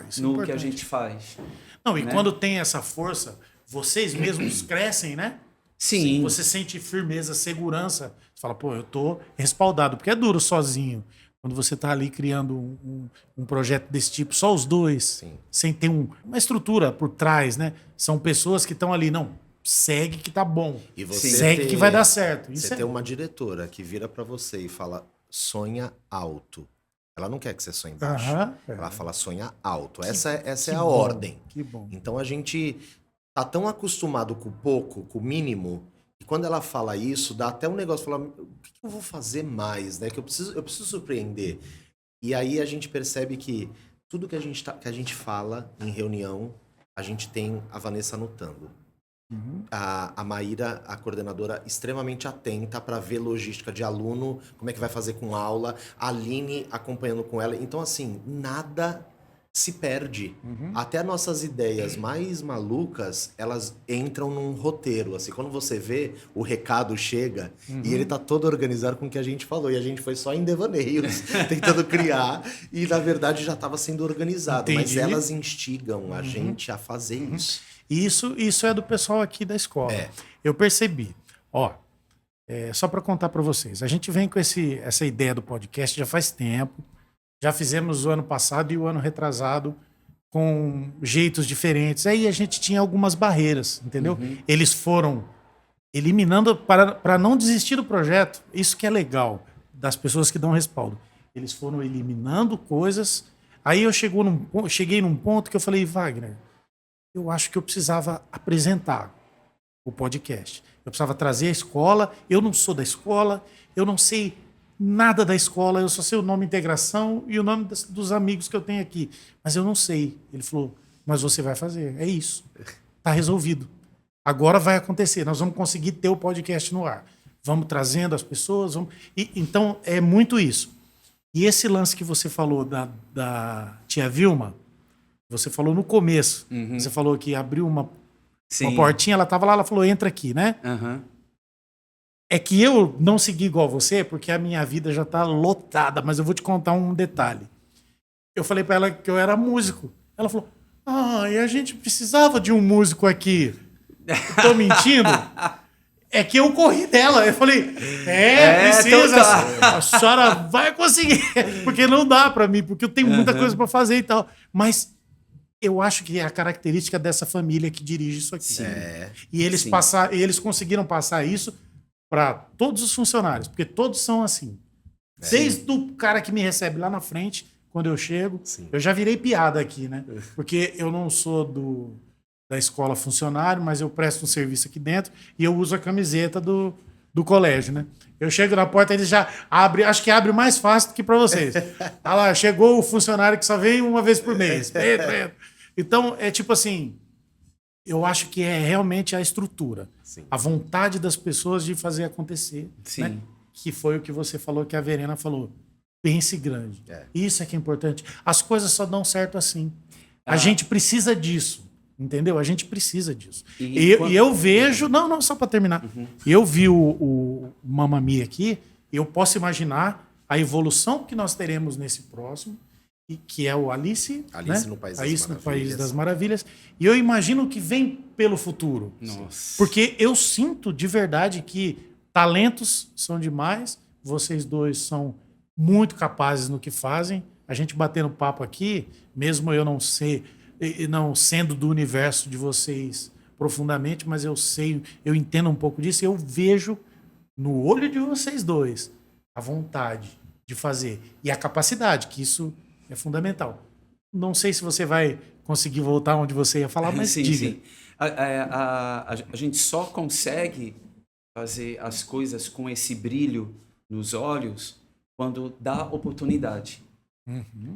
Isso é no que importante. a gente faz. Não, e né? quando tem essa força, vocês mesmos crescem, né? Sim. Você sente firmeza, segurança. Você fala, pô, eu tô respaldado, porque é duro sozinho. Quando você tá ali criando um projeto desse tipo, só os dois, Sim. sem ter uma estrutura por trás, né? São pessoas que estão ali, não, segue que tá bom. E você Segue ter- que vai dar certo. Isso Você é tem uma diretora que vira pra você e fala, sonha alto. Ela não quer que você sonhe baixo. Ela fala sonha alto. Essa é a bom, ordem. Que bom. Então a gente tá tão acostumado com o pouco, com o mínimo, e quando ela fala isso, dá até um negócio, falar, o que eu vou fazer mais, né? Que eu preciso surpreender. E aí a gente percebe que tudo que a gente fala em reunião, a gente tem a Vanessa anotando. A Maíra, a coordenadora, extremamente atenta para ver logística de aluno, como é que vai fazer com aula, a Aline acompanhando com ela. Então, assim, nada se perde. Até nossas ideias mais malucas, elas entram num roteiro. Assim, quando você vê, o recado chega e ele tá todo organizado com o que a gente falou. E a gente foi só em devaneios, tentando criar. E, na verdade, já estava sendo organizado. Entendi. Mas elas instigam a gente a fazer isso. Isso é do pessoal aqui da escola. É. Eu percebi. Ó, só para contar para vocês. A gente vem com essa ideia do podcast já faz tempo. Já fizemos o ano passado e o ano retrasado com jeitos diferentes. Aí a gente tinha algumas barreiras, entendeu? Eles foram eliminando para não desistir do projeto. Isso que é legal das pessoas que dão respaldo. Eles foram eliminando coisas. Aí eu cheguei num ponto que eu falei, Wagner, eu acho que eu precisava apresentar o podcast. Eu precisava trazer a escola. Eu não sou da escola, eu não sei nada da escola, eu só sei o nome integração e o nome dos amigos que eu tenho aqui. Mas eu não sei. Ele falou, mas você vai fazer. É isso. Está resolvido. Agora vai acontecer. Nós vamos conseguir ter o podcast no ar. Vamos trazendo as pessoas. Então, é muito isso. E esse lance que você falou da tia Vilma, você falou no começo. Você falou que abriu uma portinha, ela estava lá, ela falou, entra aqui, né? É que eu não segui igual você, porque a minha vida já está lotada, mas eu vou te contar um detalhe. Eu falei para ela que eu era músico. Ela falou, e a gente precisava de um músico aqui. Tô mentindo? É que eu corri dela. Eu falei, precisa. Então a senhora vai conseguir. Porque não dá para mim, porque eu tenho muita coisa para fazer e tal. Mas eu acho que é a característica dessa família que dirige isso aqui. E eles conseguiram passar isso para todos os funcionários, porque todos são assim. Desde o cara que me recebe lá na frente, quando eu chego, eu já virei piada aqui, né? Porque eu não sou da escola funcionário, mas eu presto um serviço aqui dentro e eu uso a camiseta do colégio, né? Eu chego na porta, eles já abrem, acho que abre mais fácil do que para vocês. Ah lá, chegou o funcionário que só vem uma vez por mês. Então, é tipo assim, eu acho que é realmente a estrutura. A vontade das pessoas de fazer acontecer. Né? Que foi o que você falou, que a Verena falou. Pense grande. Isso é que é importante. As coisas só dão certo assim. A gente precisa disso. Entendeu? A gente precisa disso. E eu vejo... Não, só para terminar. Eu vi o Mamma Mia aqui e eu posso imaginar a evolução que nós teremos nesse próximo, e que é o Alice, né? no País Alice no País das Maravilhas. E eu imagino o que vem pelo futuro. Nossa. Porque eu sinto de verdade que talentos são demais, vocês dois são muito capazes no que fazem. A gente batendo papo aqui, mesmo eu não sendo do universo de vocês profundamente, mas eu entendo um pouco disso, e eu vejo no olho de vocês dois a vontade de fazer e a capacidade, que isso é fundamental. Não sei se você vai conseguir voltar onde você ia falar, mas diga. Sim. A gente só consegue fazer as coisas com esse brilho nos olhos quando dá oportunidade.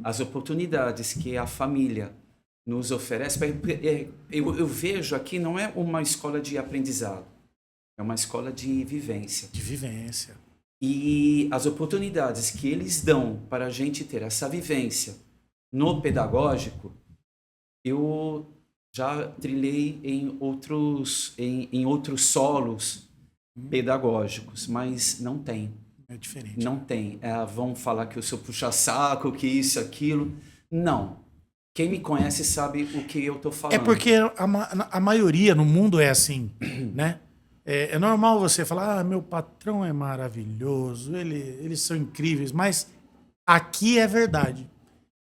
As oportunidades que a família nos oferece. Eu vejo aqui, não é uma escola de aprendizado, é uma escola de vivência. De vivência. E as oportunidades que eles dão para a gente ter essa vivência no pedagógico, eu já trilhei em outros solos pedagógicos, mas não tem. É diferente. Não tem. Vão falar que eu sou puxa-saco, que isso, aquilo. Não. Quem me conhece sabe o que eu estou falando. É porque a maioria no mundo é assim, né? É normal você falar, meu patrão é maravilhoso, eles são incríveis, mas aqui é verdade.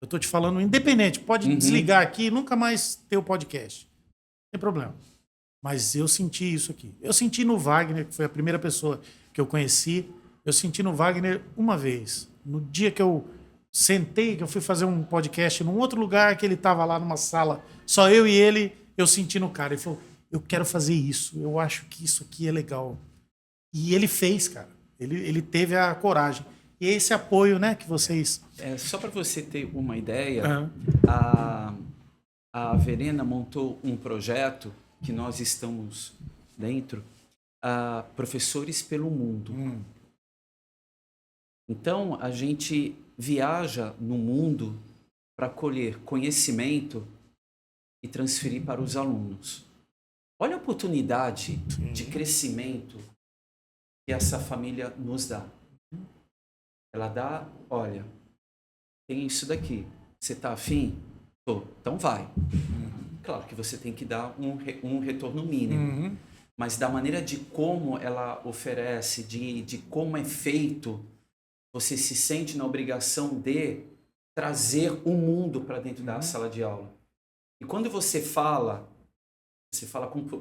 Eu estou te falando independente, pode desligar aqui e nunca mais ter o podcast. Não tem problema. Mas eu senti isso aqui. Eu senti no Wagner, que foi a primeira pessoa que eu conheci, eu senti no Wagner uma vez. No dia que eu sentei, que eu fui fazer um podcast num outro lugar, que ele tava lá numa sala, só eu e ele, eu senti no cara. Ele falou, eu quero fazer isso, eu acho que isso aqui é legal. E ele fez, cara. Ele teve a coragem. E esse apoio, né, que vocês... Só para você ter uma ideia, Uhum. a Verena montou um projeto que nós estamos dentro, Professores pelo Mundo. Então, a gente viaja no mundo para colher conhecimento e transferir para os alunos. Olha a oportunidade de crescimento que essa família nos dá. Ela dá, olha, tem isso daqui. Você está afim? Tô. Então vai. Claro que você tem que dar um retorno mínimo. Mas da maneira de como ela oferece, de como é feito, você se sente na obrigação de trazer o mundo para dentro da sala de aula. E quando você fala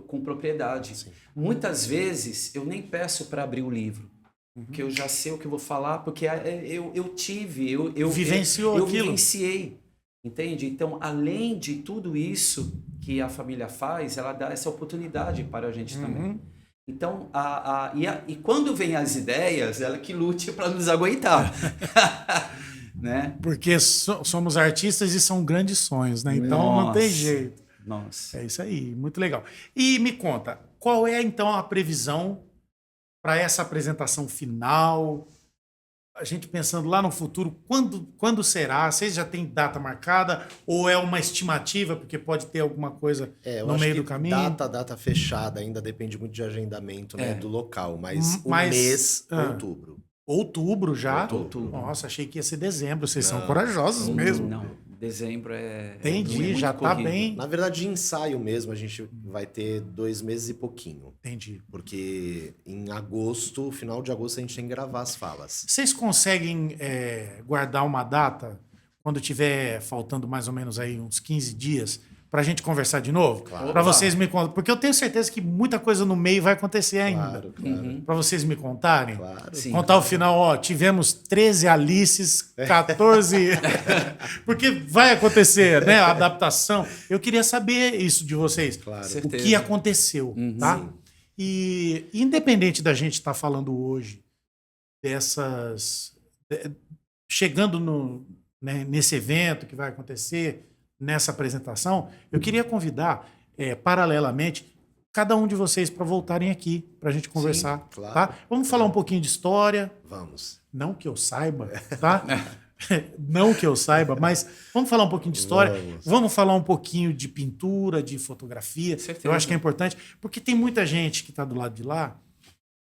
com propriedade. Sim. Muitas vezes eu nem peço para abrir o livro, porque eu já sei o que eu vou falar, porque eu tive, eu vivenciei, entende? Então, além de tudo isso que a família faz, ela dá essa oportunidade para a gente também. Então, e quando vem as ideias, ela que lute para nos aguentar. Né? Porque somos artistas e são grandes sonhos, né? Então não tem jeito. Nossa. É isso aí, muito legal. E me conta, qual é então a previsão para essa apresentação final? A gente pensando lá no futuro, quando será? Vocês já têm data marcada? Ou é uma estimativa, porque pode ter alguma coisa no meio do caminho? Data fechada ainda depende muito de agendamento, né, do local, mas mês, outubro. Outubro já? Outubro. Nossa, achei que ia ser dezembro. Vocês são corajosos mesmo. Não, dezembro Entendi, muito já tá corrido. bem. Na verdade, de ensaio mesmo, a gente vai ter 2 meses e pouquinho. Entendi. Porque em agosto, final de agosto, a gente tem que gravar as falas. Vocês conseguem guardar uma data quando tiver faltando mais ou menos aí uns 15 dias pra gente conversar de novo? Claro. Pra vocês me contarem. Porque eu tenho certeza que muita coisa no meio vai acontecer ainda. Claro. Pra vocês me contarem. Claro. Sim. Contar o final, ó, tivemos 13 Alices, 14... Porque vai acontecer, né, a adaptação. Eu queria saber isso de vocês. Claro. O Certeza. que aconteceu, tá? Sim. E independente da gente estar falando hoje chegando nesse evento que vai acontecer, nessa apresentação, eu queria convidar, paralelamente, cada um de vocês para voltarem aqui, para a gente conversar. Sim, claro. Tá? Vamos falar um pouquinho de história. Vamos. Não que eu saiba, tá? Não que eu saiba, mas vamos falar um pouquinho de história. Vamos falar um pouquinho de pintura, de fotografia. Certeza. Eu acho que é importante, porque tem muita gente que está do lado de lá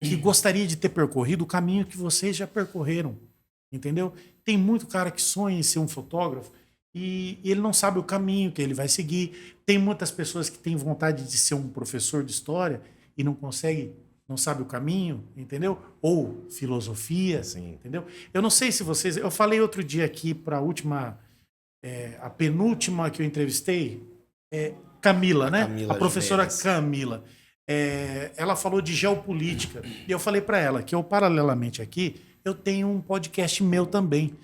que gostaria de ter percorrido o caminho que vocês já percorreram, entendeu? Tem muito cara que sonha em ser um fotógrafo e ele não sabe o caminho que ele vai seguir. Tem muitas pessoas que têm vontade de ser um professor de história e não consegue, não sabe o caminho, entendeu? Ou filosofia, Sim. entendeu? Eu não sei se vocês... Eu falei outro dia aqui para a penúltima que eu entrevistei, Camila, né? Camila A professora Jimenez. Camila. Ela falou de geopolítica. E eu falei para ela que eu, paralelamente aqui, eu tenho um podcast meu também.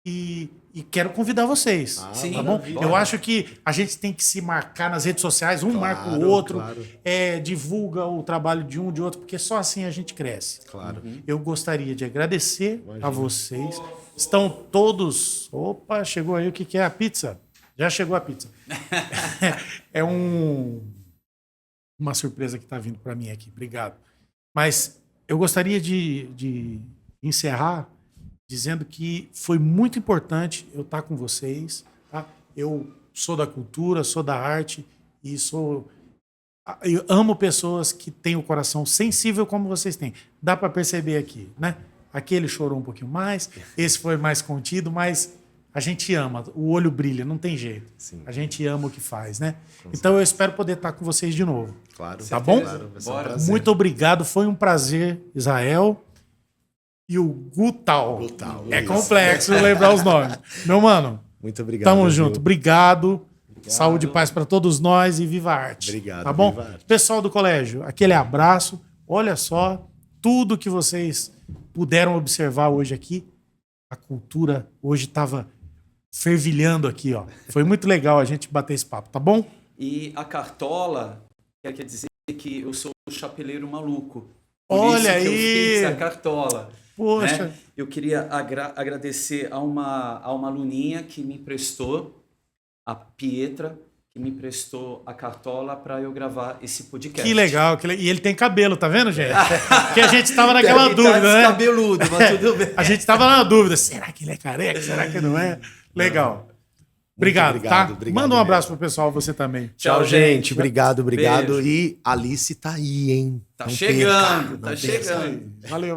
E quero convidar vocês, Sim, tá bom? maravilha. Eu acho que a gente tem que se marcar nas redes sociais, um Claro, marca o outro, claro. divulga o trabalho de um, de outro, porque só assim a gente cresce. Claro. Eu gostaria de agradecer Imagina. a vocês. Estão todos... Opa, chegou aí. O que é a pizza? Já chegou a pizza. É uma surpresa que está vindo para mim aqui. Obrigado. Mas eu gostaria de encerrar dizendo que foi muito importante eu estar com vocês. Tá? Eu sou da cultura, sou da arte e eu amo pessoas que têm o coração sensível como vocês têm. Dá para perceber aqui, né? Aquele chorou um pouquinho mais, esse foi mais contido, mas a gente ama, o olho brilha, não tem jeito. Sim. A gente ama o que faz, né? Então eu espero poder estar com vocês de novo. Claro. Tá bom? Claro, vai ser um Bora. prazer. Muito obrigado, foi um prazer, Israel. E o Gutal. Gutal, É isso. complexo lembrar os nomes. Meu mano, Muito obrigado. tamo viu? junto. Obrigado. Saúde e paz para todos nós e viva a arte. Obrigado, Tá bom? viva a arte. Pessoal do colégio, aquele abraço. Olha só tudo que vocês puderam observar hoje aqui. A a cultura hoje estava fervilhando aqui, ó. Foi muito legal a gente bater esse papo, tá bom? E a cartola quer dizer que eu sou o chapeleiro maluco. Por Olha isso que aí! eu fiz a cartola. Poxa! Né? Eu queria agradecer a uma aluninha que me emprestou, a Pietra, que me emprestou a cartola para eu gravar esse podcast. Que legal. E ele tem cabelo, tá vendo, gente? Porque a gente tava naquela dúvida, né? Cabeludo, mas tudo bem. A gente tava na dúvida. Será que ele é careca? Será que não é? Legal. Obrigado, tá? obrigado Manda um abraço mesmo. pro pessoal, você também. Tchau, gente. Obrigado. Beijo. E Alice tá aí, hein? Tá Não chegando, perca, não tá perca. chegando. Valeu.